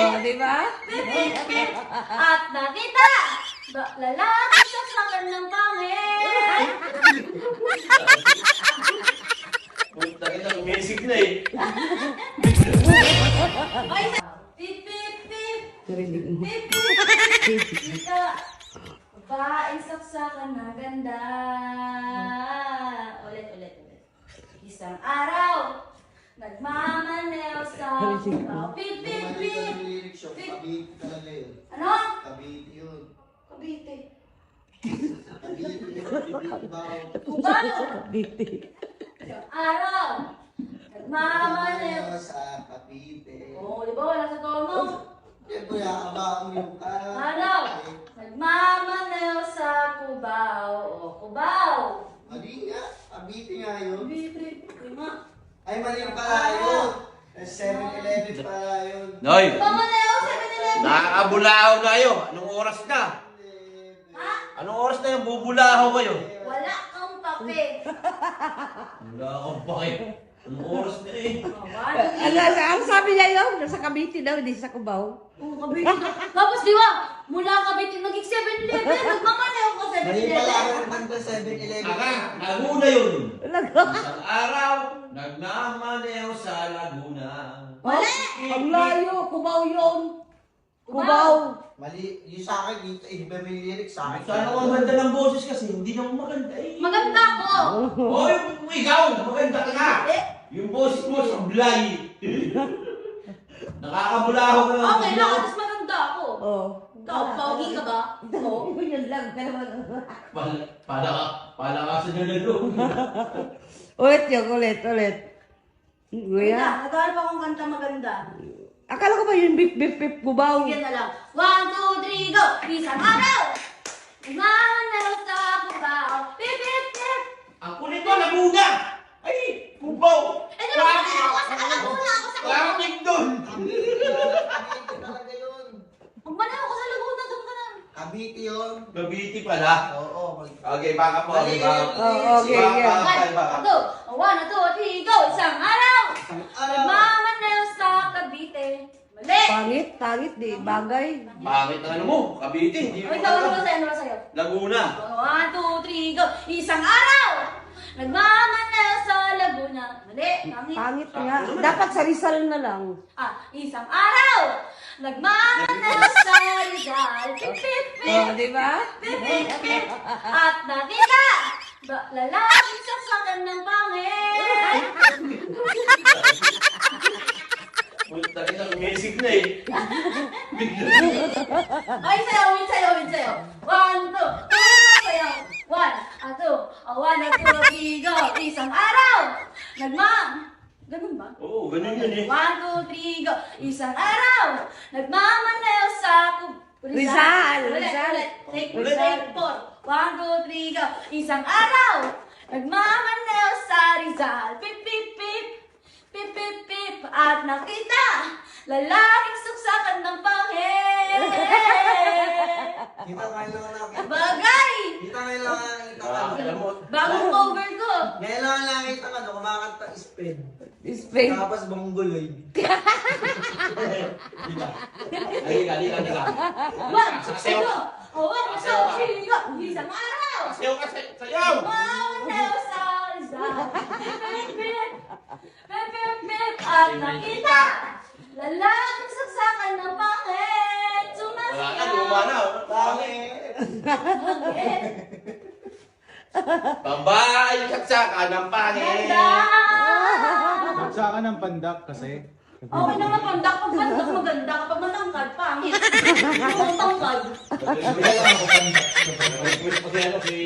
Oh, di ba? At nakita, lalaki sa sakan ng pangit. Punta kita, umisig na eh. Ay, pip, pip, pip. Narinig mo. Pip, pip. Ika, babaeng saksakan na ganda. Ulit. Isang araw, nagmamaneho sa pip, pip, pip. Kabiti talaga yun. Ano? Kabiti yun. Cavite. Kabiti yun. Cubano. Diti. Isang araw, nagmamaneho. Sa Cavite. Oo, di ba wala sa tono? Yan kuya, kabaong yung ka. Ano? Nagmamaneho sa Cubao. O, Cubao. Mali nga. Cavite nga yun. Cavite. Lima. Ay, mali pala yun. 7-Eleven pala yun. Noy, Nagmamaneho, 7-Eleven. nakakabulahaw na kayo. Anong oras na? Ha? Anong oras na yung bubulahaw kayo? Wala kang papel. Wala akong pake. Anong oras na eh? Ang sabi niya yun, nasa Cavite daw, hindi sa Cubao. Oo, Cavite. Tapos di ba, mula Cavite, naging 7-Eleven. Nagmamaneho ko Mali pala 7-Eleven. yun. Banda 7-Eleven. Aka, Laguna yun. Laguna. Isang araw, nagmamaneho sa Laguna. Mali! Ang layo, Cubao yun. Cubao. Mali. Yung sa akin, dito, iba may lyrics sa akin. Sana ko maganda ng boses kasi hindi na ako maganda eh. Maganda ko. Hoy, ikaw, maganda ka na. Eh, Yung boses mo, sablay. Nakakabulaho ka lang. okay lang, tapos maganda ako. Oh. Ikaw, pogi ka ba? Oo. Yun lang, pero Pala ka sa nalalo. ulit yun, ulit. Kuya. Naghanap akong kanta maganda. Akala ko ba yung bip bip bip Cubao? Sige na lang. 1, 2, 3, go! Isang araw! Nagmamaneho sa Cubao. Pip, pip, pip! Ang kulit mo, Laguna. Ay, Cubao. Eh, di ba ako sa Laguna? Ako sa Cubao. Traffic doon. Cavite talaga yun. Magmaneho ko sa Laguna, doon ka na. Cavite yun. Mabiti pala. Oo. Okay, baka po. Mali Okay, baka. yun. Oh, okay, yeah. Baka. 1, 2, 3, go! Isang araw! Araw. Nagmamaneho sa Cavite. Mali! Pangit, di bagay. Bakit ang ano mo? Cavite. Hindi mo Ikaw, ano ba alam. sa'yo? Ano ba sa'yo? Laguna. 1, 2, 3, go! Isang araw! Nagmamaneho sa Laguna. Mali! Pangit. Pangit nga. Dapat sa Rizal na lang. Isang araw! Nagmamaneho sa Rizal. Pip, pip, pip! Oh, di ba? Pip, pip, pip! At nakita! Lalaking saksakan ng pangit! Punta kita, umisig na eh. Ay, sayaw! 1, 2, 3, sayaw! 1, 2, 3, go! Isang araw! Ganun ba? Oo, ganun yun eh. 1, 2, 3, go! Isang araw! Nagmamaneho sa Rizal. Ulit. Take 4. 1, 2, 3, go! Isang araw! Nagmamaneho sa Rizal. Pip, pip, pip! Pip, pip, pip! At nakita! Lalaking suksakan ng pangit! Kita ngayon lang nakita. Bagay! Kita ngayon lang nakita ka. Alam mo, Bagong cover ko! Ngayon lang nakita ka. Kumakanta Spain. Spain. Tapos Mongoloid. halika. One, Sasayaw. two, one, two, three, go! Isang araw! Sayaw ka, sayaw! Nagmamaneho sa Rizal. Pip, pip, pip! Pip, pip, pip! At nakita! Lalaking saksakan ng pangit! Wala na, luma na. Pangit. Babae, katsaka ng pangit. Ganda! Saka ng pandak kasi. Okay naman, pandak. Pag pandak maganda. Kapag matangkad, pangit. Kung matangkad. Request pa si ano, si...